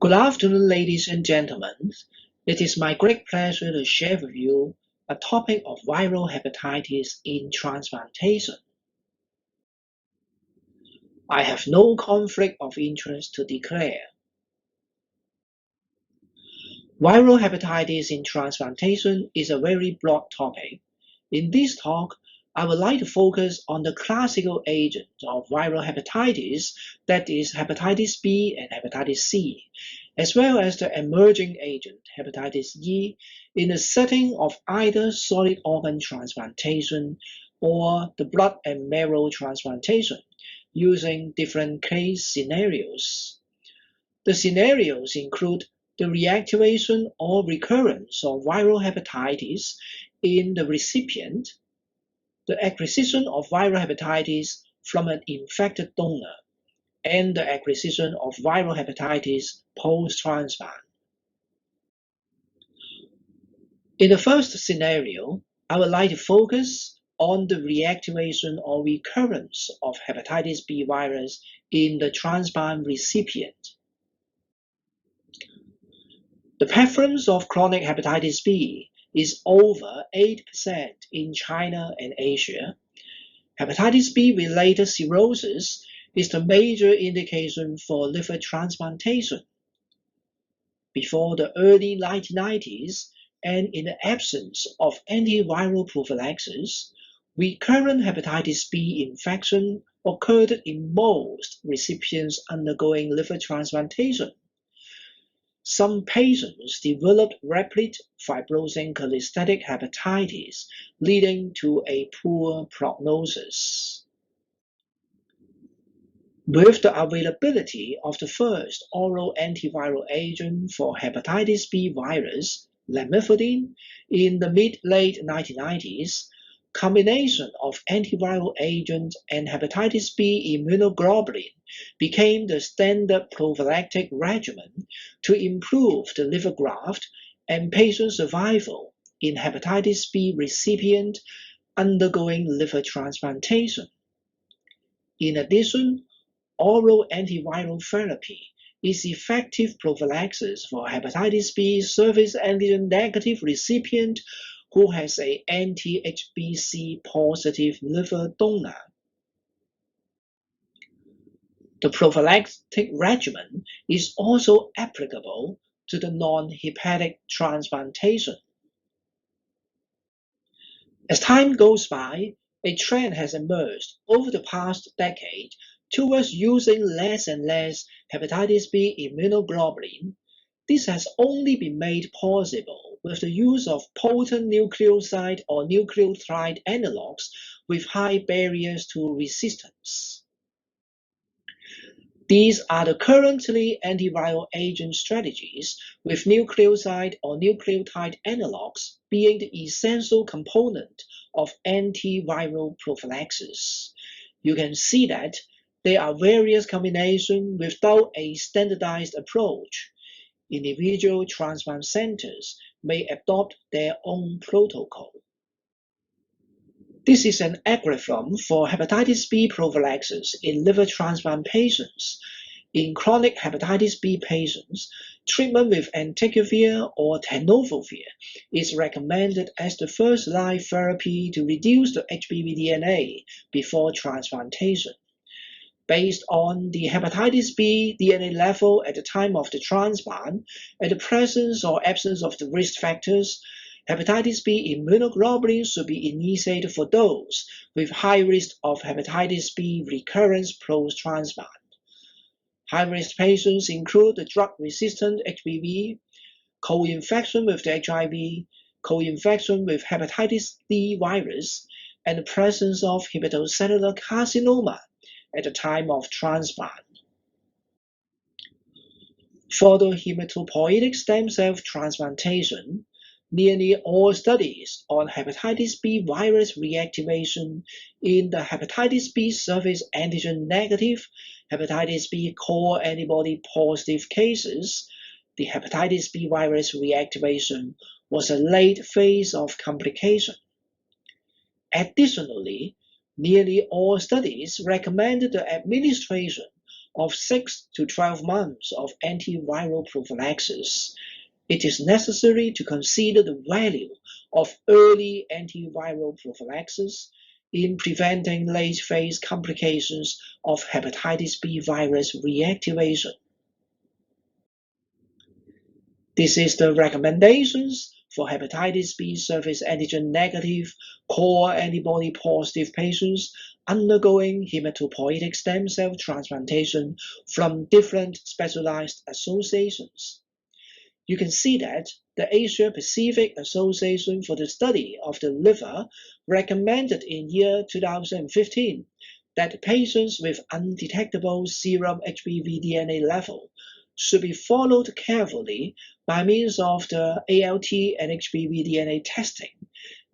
Good afternoon, ladies and gentlemen. It is my great pleasure to share with you a topic of viral hepatitis in transplantation. I have no conflict of interest to declare. Viral hepatitis in transplantation is a very broad topic. In this talk, I would like to focus on the classical agent of viral hepatitis, that is hepatitis B and hepatitis C, as well as the emerging agent, hepatitis E, in the setting of either solid organ transplantation or the blood and marrow transplantation, using different case scenarios. The scenarios include the reactivation or recurrence of viral hepatitis in the recipient, the acquisition of viral hepatitis from an infected donor, and the acquisition of viral hepatitis post-transplant. In the first scenario, I would like to focus on the reactivation or recurrence of hepatitis B virus in the transplant recipient. The prevalence of chronic hepatitis B is over 8% in China and Asia. Hepatitis B-related cirrhosis is the major indication for liver transplantation. Before the early 1990s, and in the absence of antiviral prophylaxis, recurrent hepatitis B infection occurred in most recipients undergoing liver transplantation. Some patients developed rapid fibrosing cholestatic hepatitis, leading to a poor prognosis. With the availability of the first oral antiviral agent for hepatitis B virus, lamivudine, in the mid-late 1990s, combination of antiviral agent and hepatitis B immunoglobulin became the standard prophylactic regimen to improve the liver graft and patient survival in hepatitis B recipient undergoing liver transplantation. In addition, oral antiviral therapy is effective prophylaxis for hepatitis B surface antigen negative recipient who has an anti-HBC positive liver donor. The prophylactic regimen is also applicable to the non-hepatic transplantation. As time goes by, a trend has emerged over the past decade towards using less and less hepatitis B immunoglobulin. This has only been made possible with the use of potent nucleoside or nucleotide analogs with high barriers to resistance. These are the currently antiviral agent strategies, with nucleoside or nucleotide analogs being the essential component of antiviral prophylaxis. You can see that there are various combinations without a standardized approach. Individual transplant centers may adopt their own protocol. This is an algorithm for hepatitis B prophylaxis in liver transplant patients. In chronic hepatitis B patients, treatment with entecavir or tenofovir is recommended as the first-line therapy to reduce the HBV DNA before transplantation. Based on the hepatitis B DNA level at the time of the transplant and the presence or absence of the risk factors, hepatitis B immunoglobulin should be initiated for those with high risk of hepatitis B recurrence post-transplant. High-risk patients include the drug-resistant HBV, co-infection with the HIV, co-infection with hepatitis C virus, and the presence of hepatocellular carcinoma at the time of transplant. For the hematopoietic stem cell transplantation, nearly all studies on hepatitis B virus reactivation in the hepatitis B surface antigen negative, hepatitis B core antibody positive cases, the hepatitis B virus reactivation was a late phase of complication. Additionally, nearly all studies recommended the administration of 6 to 12 months of antiviral prophylaxis, it is necessary to consider the value of early antiviral prophylaxis in preventing late-phase complications of hepatitis B virus reactivation. This is the recommendations for hepatitis B surface antigen negative core antibody positive patients undergoing hematopoietic stem cell transplantation from different specialized associations. You can see that the Asia Pacific Association for the Study of the Liver recommended in year 2015 that patients with undetectable serum HBV DNA level should be followed carefully by means of the ALT and HBV DNA testing,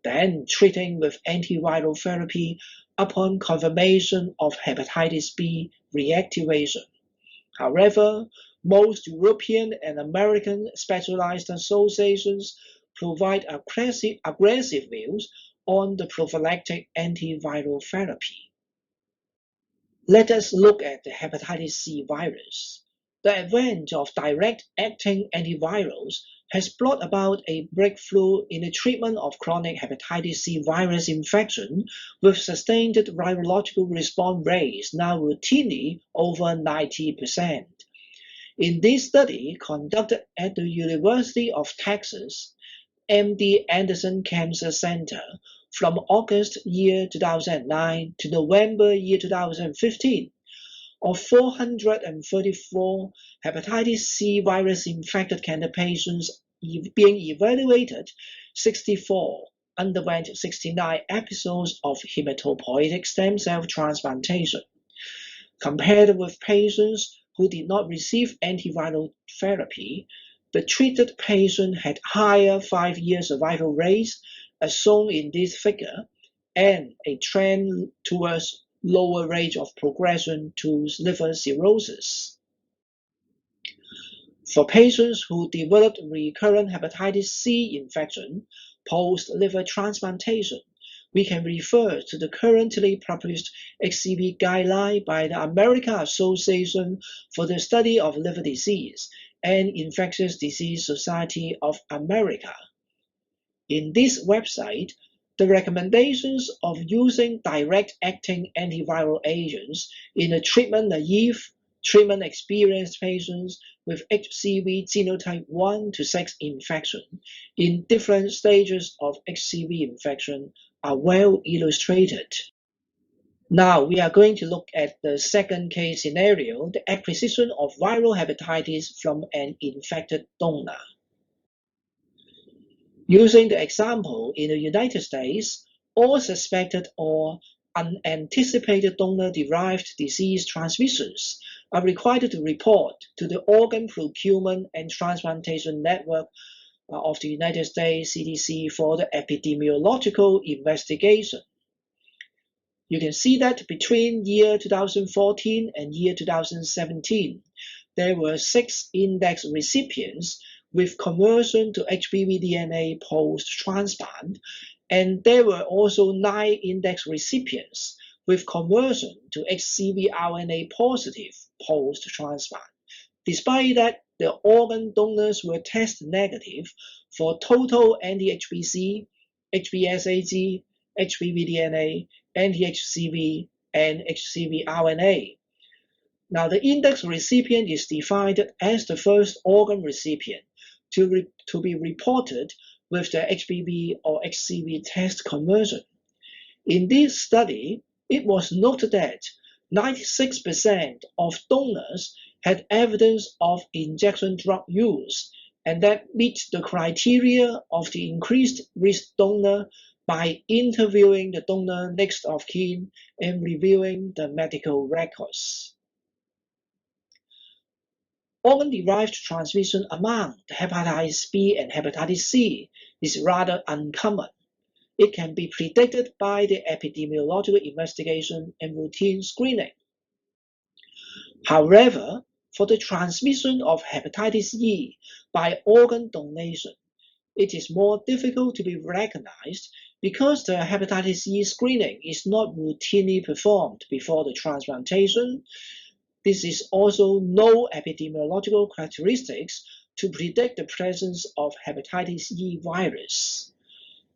then treating with antiviral therapy upon confirmation of hepatitis B reactivation. However, most European and American specialized associations provide aggressive views on the prophylactic antiviral therapy. Let us look at the hepatitis C virus. The advent of direct-acting antivirals has brought about a breakthrough in the treatment of chronic hepatitis C virus infection with sustained virological response rates now routinely over 90%. In this study conducted at the University of Texas MD Anderson Cancer Center from August year 2009 to November year 2015, of 434 hepatitis C virus infected cancer patients being evaluated, 64 underwent 69 episodes of hematopoietic stem cell transplantation. Compared with patients who did not receive antiviral therapy, the treated patient had higher 5-year survival rates, as shown in this figure, and a trend towards lower rate of progression to liver cirrhosis. For patients who developed recurrent hepatitis C infection post-liver transplantation, we can refer to the currently published Xcv Guideline by the American Association for the Study of Liver Disease and Infectious Disease Society of America. In this website, the recommendations of using direct-acting antiviral agents in a treatment-naive, treatment-experienced patients with HCV genotype 1 to 6 infection in different stages of HCV infection are well illustrated. Now we are going to look at the second case scenario, the acquisition of viral hepatitis from an infected donor. Using the example in the United States, all suspected or unanticipated donor-derived disease transmissions are required to report to the Organ Procurement and Transplantation Network of the United States CDC for the epidemiological investigation. You can see that between year 2014 and year 2017, there were 6 index recipients with conversion to HBV DNA post-transplant, and there were also 9 index recipients with conversion to HCV RNA positive post-transplant. Despite that, the organ donors were test negative for total anti-HBC, HBsAg, HBV DNA, anti-HCV, and HCV RNA. Now, the index recipient is defined as the first organ recipient to be reported with the HBV or HCV test conversion. In this study, it was noted that 96% of donors had evidence of injection drug use, and that meets the criteria of the increased risk donor by interviewing the donor next of kin and reviewing the medical records. Organ-derived transmission among the hepatitis B and hepatitis C is rather uncommon. It can be predicted by the epidemiological investigation and routine screening. However, for the transmission of hepatitis E by organ donation, it is more difficult to be recognized because the hepatitis E screening is not routinely performed before the transplantation. This is also no epidemiological characteristics to predict the presence of hepatitis E virus.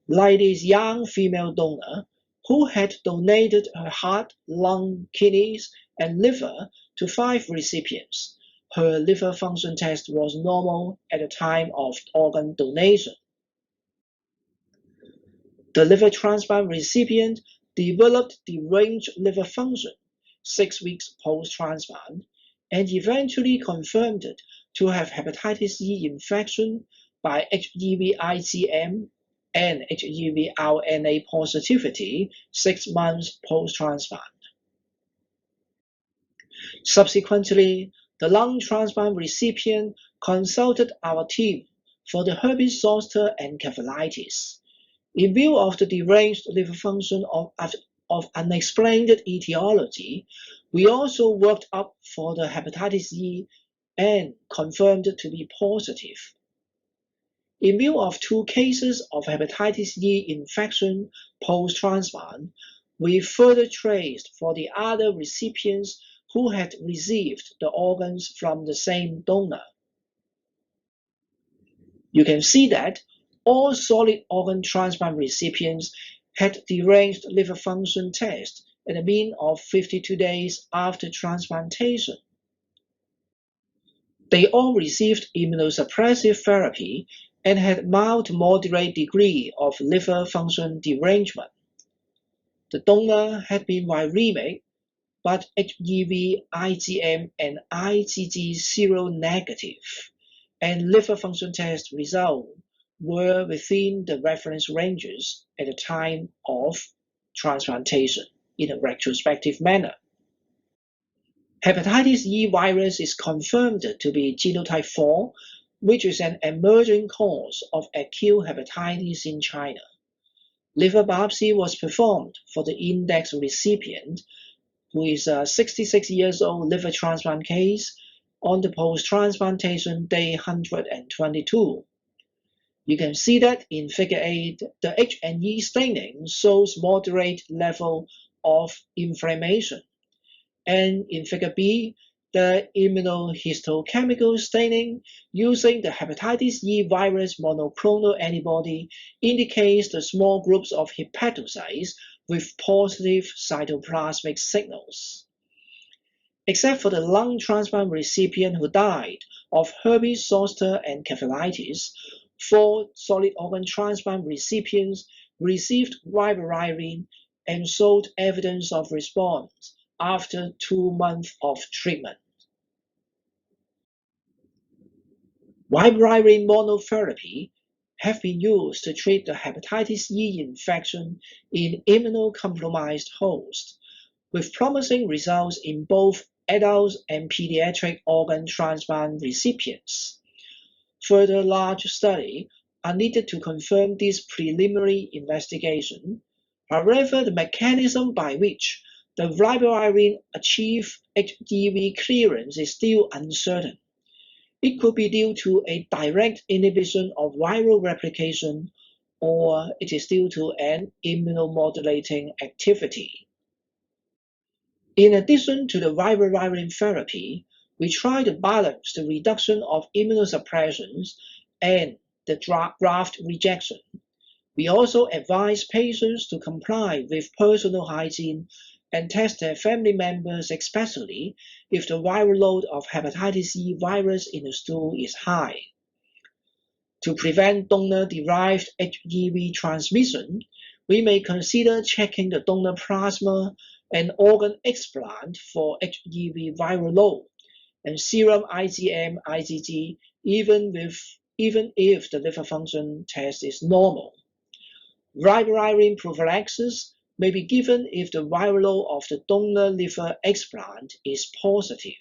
Like this young female donor who had donated her heart, lung, kidneys, and liver to 5 recipients, her liver function test was normal at the time of organ donation. The liver transplant recipient developed deranged liver function 6 weeks post-transplant and eventually confirmed to have hepatitis E infection by Xcv IgM and Xcv RNA positivity 6 months post-transplant. Subsequently, the lung transplant recipient consulted our team for the herpes zoster encephalitis. In view of the deranged liver function of unexplained etiology, we also worked up for the hepatitis E and confirmed to be positive. In view of 2 cases of hepatitis E infection post-transplant, we further traced for the other recipients who had received the organs from the same donor. You can see that all solid organ transplant recipients had deranged liver function test at a mean of 52 days after transplantation. They all received immunosuppressive therapy and had mild to moderate degree of liver function derangement. The donor had been viremic, but HEV, IgM, and IgG seronegative, and liver function test results were within the reference ranges at the time of transplantation in a retrospective manner. Hepatitis E virus is confirmed to be genotype 4, which is an emerging cause of acute hepatitis in China. Liver biopsy was performed for the index recipient, who is a 66 years old liver transplant case, on the post-transplantation day 122. You can see that in Figure 8, the H&E staining shows moderate level of inflammation. And in Figure B, the immunohistochemical staining using the hepatitis E virus monoclonal antibody indicates the small groups of hepatocytes with positive cytoplasmic signals. Except for the lung transplant recipient who died of herpes zoster encephalitis, 4 solid organ transplant recipients received ribavirin and showed evidence of response after 2 months of treatment. Ribavirin monotherapy have been used to treat the hepatitis E infection in immunocompromised hosts, with promising results in both adults and pediatric organ transplant recipients. Further large studies are needed to confirm this preliminary investigation. However, the mechanism by which the ribavirin achieves HEV clearance is still uncertain. It could be due to a direct inhibition of viral replication, or it is due to an immunomodulating activity. In addition to the ribavirin therapy, we try to balance the reduction of immunosuppression and the graft rejection. We also advise patients to comply with personal hygiene and test their family members, especially if the viral load of hepatitis E virus in the stool is high. To prevent donor-derived HEV transmission, we may consider checking the donor plasma and organ explant for HEV viral load and serum IgM, IgG, even if the liver function test is normal. Ribavirin prophylaxis may be given if the viral load of the donor liver explant is positive.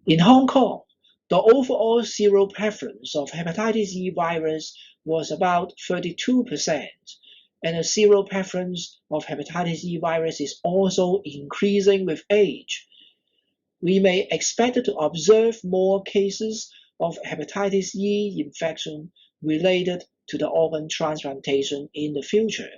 In Hong Kong, the overall seroprevalence of hepatitis E virus was about 32%, and the seroprevalence of hepatitis E virus is also increasing with age. We may expect to observe more cases of hepatitis E infection related to the organ transplantation in the future.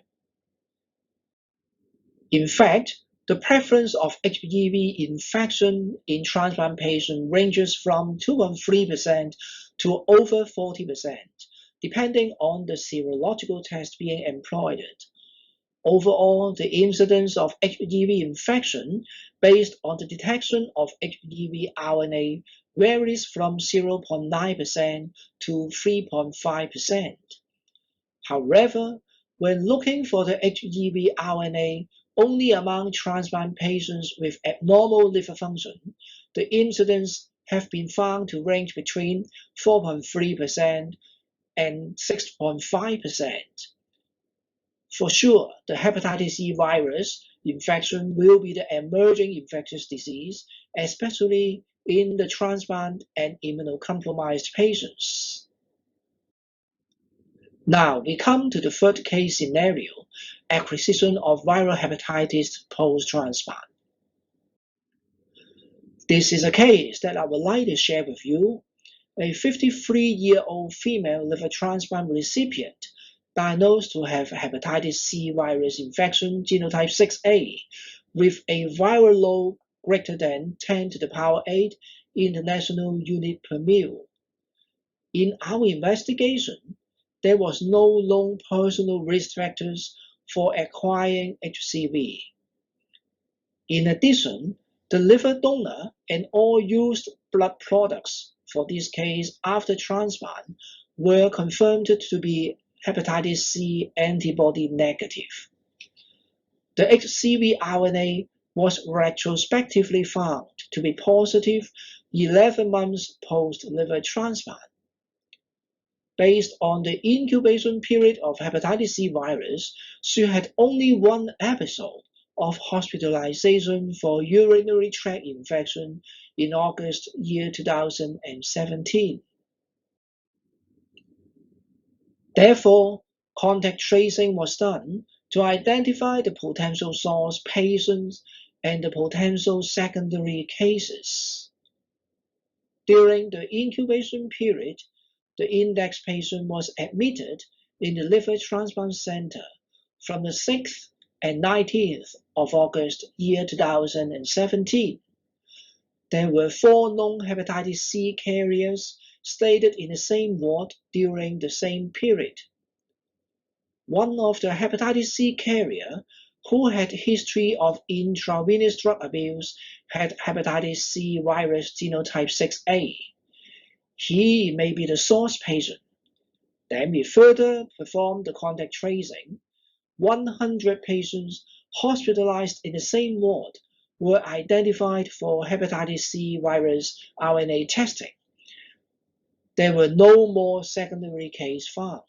In fact, The prevalence of HBV infection in transplant patients ranges from 2.3% to over 40%, depending on the serological test being employed. Overall, the incidence of HBV infection based on the detection of HBV RNA varies from 0.9% to 3.5%. However, when looking for the HBV RNA only among transplant patients with abnormal liver function, the incidence have been found to range between 4.3% and 6.5%. For sure, the hepatitis C virus infection will be the emerging infectious disease, especially in the transplant and immunocompromised patients. Now we come to the third case scenario, acquisition of viral hepatitis post-transplant. This is a case that I would like to share with you. A 53-year-old female liver transplant recipient diagnosed to have hepatitis C virus infection genotype 6A with a viral load greater than 10 to the power 8 international unit per mil. In our investigation, there was no known personal risk factors for acquiring HCV. In addition, the liver donor and all used blood products for this case after transplant were confirmed to be hepatitis C antibody negative. The Xcv RNA was retrospectively found to be positive 11 months post-liver transplant. Based on the incubation period of hepatitis C virus, she had only one episode of hospitalization for urinary tract infection in August year 2017. Therefore, contact tracing was done to identify the potential source patients and the potential secondary cases. During the incubation period, the index patient was admitted in the liver transplant center from the 6th and 19th of August year 2017. There were 4 known hepatitis C carriers stayed in the same ward during the same period. One of the hepatitis C carrier who had history of intravenous drug abuse had hepatitis C virus genotype 6A. He may be the source patient. Then we further performed the contact tracing. 100 patients hospitalized in the same ward were identified for hepatitis C virus RNA testing. There were no more secondary cases found.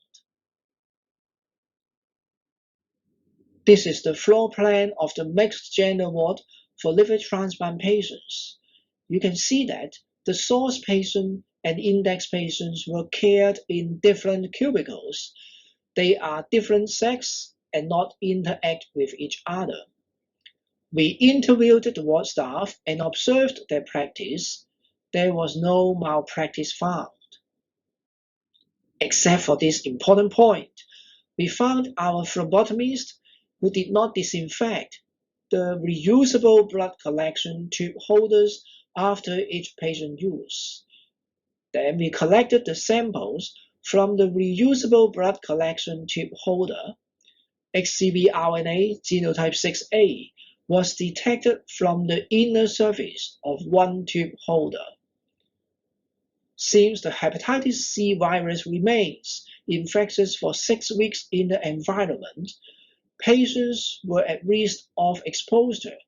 This is the floor plan of the mixed gender ward for liver transplant patients. You can see that the source patient and index patients were cared in different cubicles. They are different sex and not interact with each other. We interviewed the ward staff and observed their practice. There was no malpractice found. Except for this important point, we found our phlebotomist who did not disinfect the reusable blood collection tube holders after each patient use. Then we collected the samples from the reusable blood collection tube holder. Xcv RNA genotype 6A was detected from the inner surface of one tube holder. Since the hepatitis C virus remains infectious for 6 weeks in the environment, patients were at risk of exposure,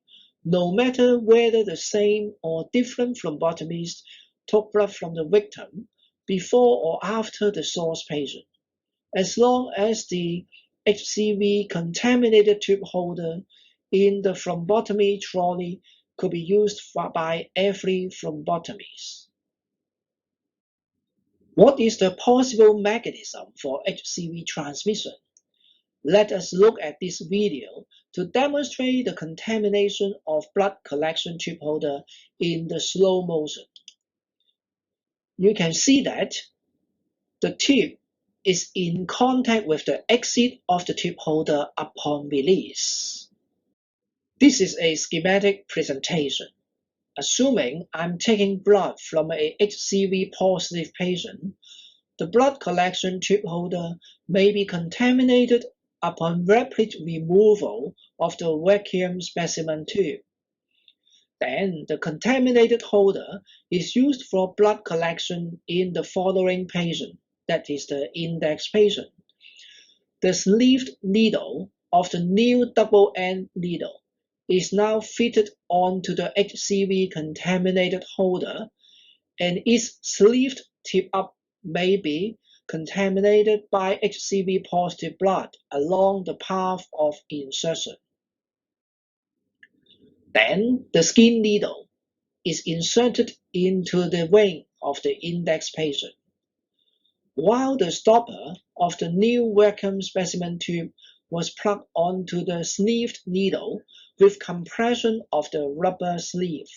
no matter whether the same or different phlebotomist took blood from the victim before or after the source patient, as long as the HCV contaminated tube holder in the phlebotomy trolley could be used by every phlebotomist. What is the possible mechanism for HCV transmission? Let us look at this video to demonstrate the contamination of blood collection tube holder in the slow motion. You can see that the tube is in contact with the exit of the tube holder upon release. This is a schematic presentation. Assuming I'm taking blood from a HCV positive patient, the blood collection tube holder may be contaminated upon rapid removal of the vacuum specimen tube. Then the contaminated holder is used for blood collection in the following patient, that is the index patient. The sleeved needle of the new double-end needle is now fitted onto the HCV contaminated holder, and its sleeved tip-up may be contaminated by HCV positive blood along the path of insertion. Then the skin needle is inserted into the vein of the index patient, while the stopper of the new vacuum specimen tube was plugged onto the sleeved needle with compression of the rubber sleeve.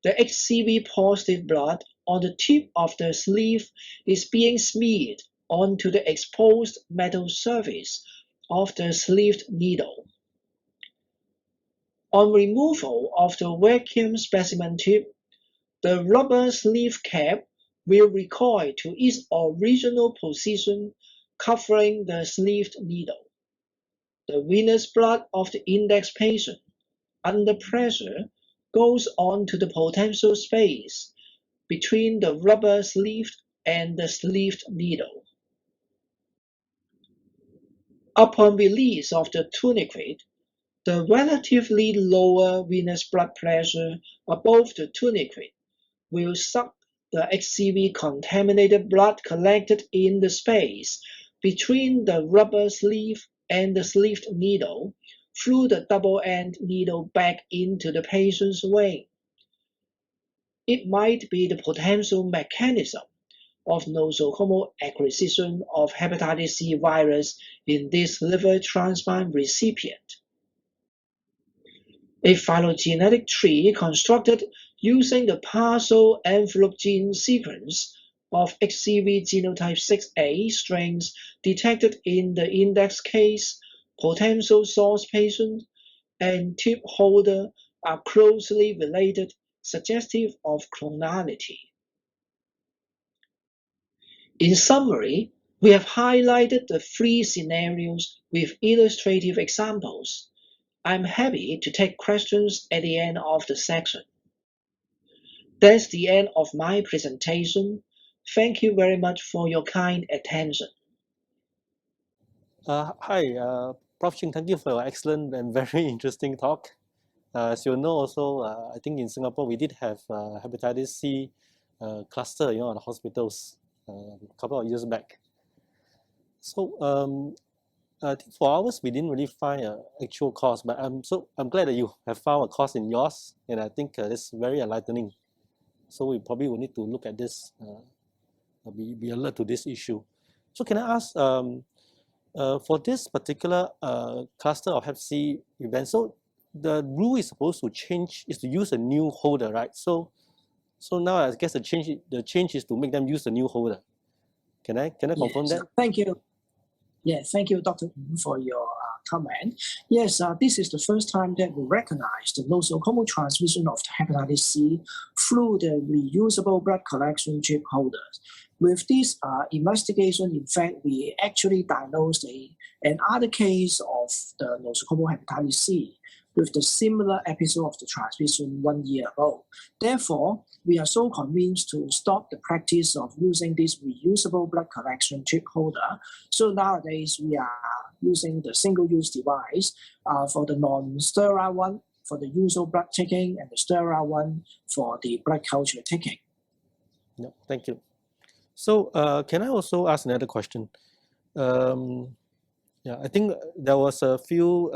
The HCV positive blood on the tip of the sleeve is being smeared onto the exposed metal surface of the sleeved needle. On removal of the vacuum specimen tube, the rubber sleeve cap will recoil to its original position, covering the sleeved needle. The venous blood of the index patient, under pressure, goes on to the potential space between the rubber sleeve and the sleeved needle. Upon release of the tourniquet, the relatively lower venous blood pressure above the tourniquet will suck the HCV contaminated blood collected in the space between the rubber sleeve and the sleeved needle through the double-end needle back into the patient's vein. It might be the potential mechanism of nosocomial acquisition of hepatitis C virus in this liver transplant recipient. A phylogenetic tree constructed using the partial envelope gene sequence of Xcv genotype 6A strains detected in the index case, potential source patient, and tube holder are closely related, suggestive of clonality. In summary, we have highlighted the three scenarios with illustrative examples. I'm happy to take questions at the end of the section. That's the end of my presentation. Thank you very much for your kind attention. Hi, Prof. Cheng, thank you for your excellent and very interesting talk. As you know also, I think in Singapore we did have hepatitis C cluster, at the hospitals a couple of years back. So I think for ours we didn't really find an actual cause, but I'm glad that you have found a cause in yours, and I think it's very enlightening. So we probably will need to look at this, be alert to this issue. So can I ask, for this particular cluster of Hep C event, so the rule is supposed to change, is to use a new holder, right? So now I guess the change is to make them use the new holder. Can I confirm that? Thank you. Yeah, thank you, Dr. Ng, for your comment. Yes, this is the first time that we recognize the nosocomial transmission of hepatitis C through the reusable blood collection tube holders. With this investigation, in fact, we actually diagnosed another case of the nosocomial hepatitis C with the similar episode of the transmission 1 year ago. Therefore, we are so convinced to stop the practice of using this reusable blood collection tube holder. So nowadays, we are using the single-use device for the non-sterile one, for the usual blood taking, and the sterile one for the blood culture taking. No, thank you. So can I also ask another question? Yeah, I think there was a few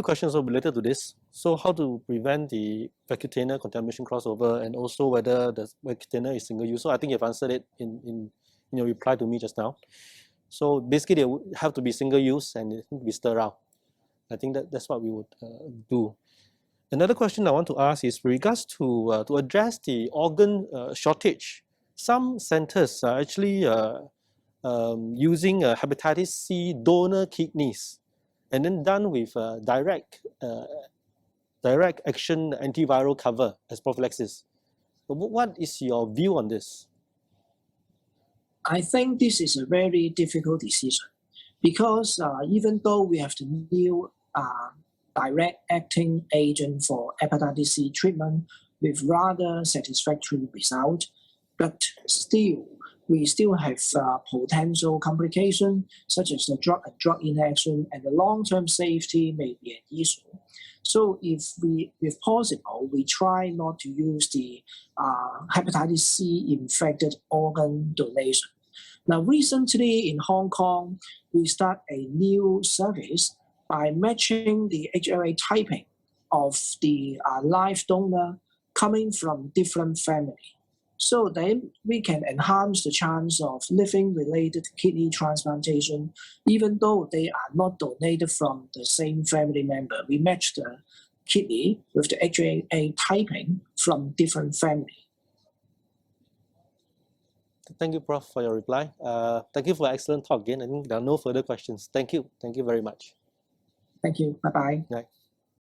questions related to this. So how to prevent the vecutainer contamination crossover, and also whether the vecutainer is single use. So I think you've answered it in your reply to me just now. So basically, they would have to be single use and it need to be sterile. I think that's what we would do. Another question I want to ask is with regards to address the organ shortage. Some centers are actually using hepatitis C donor kidneys, and then done with direct direct action antiviral cover as prophylaxis. What is your view on this? I think this is a very difficult decision because even though we have the new direct acting agent for hepatitis C treatment with rather satisfactory result, but still we still have potential complications such as the drug interaction, and the long-term safety may be an issue. So if possible, we try not to use the hepatitis C infected organ donation. Now, recently in Hong Kong, we start a new service by matching the HLA typing of the live donor coming from different family. So then we can enhance the chance of living-related kidney transplantation, even though they are not donated from the same family member. We match the kidney with the HLA typing from different family. Thank you, Prof, for your reply. Thank you for an excellent talk again. I think there are no further questions. Thank you. Thank you very much. Thank you. Bye-bye. Right.